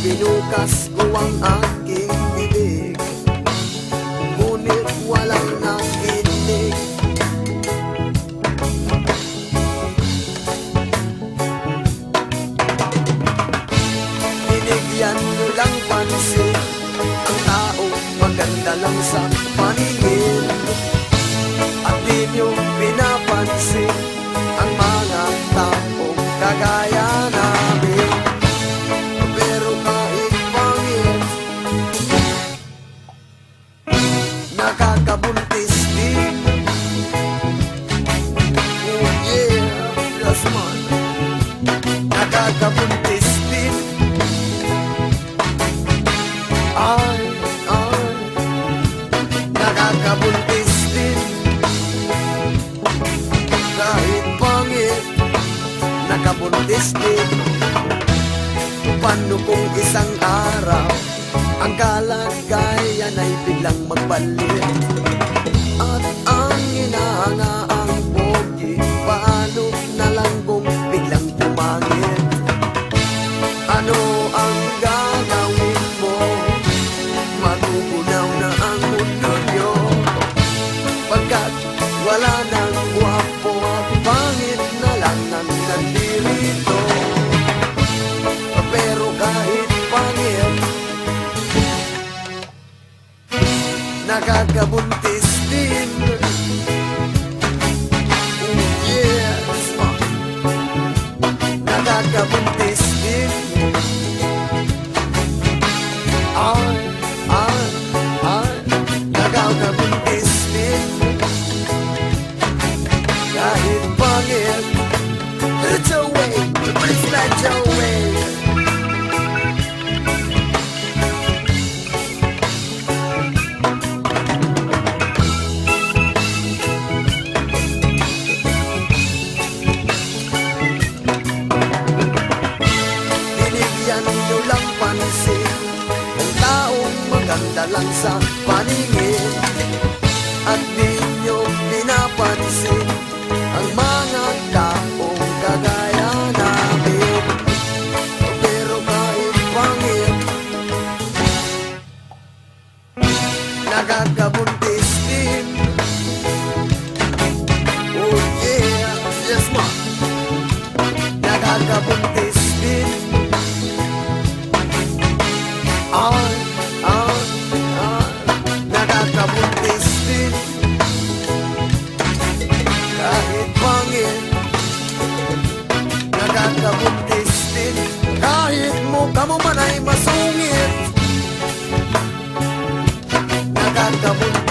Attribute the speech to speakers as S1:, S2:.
S1: Binukas ko ang aking bibig, ngunit walang nakinig. Binigyan nyo lang pansin ang tao maganda lang sa paningin, at di nyo pinapansin ang mga taong kagaya namin. Nakakabuntis din. Oh yeah, that's man. Nakakabuntis din. Ay, nakakabuntis din. Kahit pangit, nakabuntis din. Paano kung isang araw ang kalagayan ay biglang magbalik, at ang hinahangaang pogi, paano na lang kung biglang pumangit? Ano ang gagawin mo? Magugunaw na ang mundo nyo, pagkat wala nang gwapo at pangit na lang ang nandirito. Pero kahit pangit, nakakabuntis din. Oh yes, nakakabuntis din. Ay, nakakabuntis din. Kahit pangit, it's a way, it's not your way. Ang taong maganda lang sa paningin, at di nyo pinapansin ang mga taong kagaya namin. Pero kahit pangit, nakakabuntis din. Oh yeah, yes ma, nakakabuntis din. Nakakabuntis din. Kahit pangit, nakakabuntis din. Kahit mukha mo man ay masungit, nakakabuntis.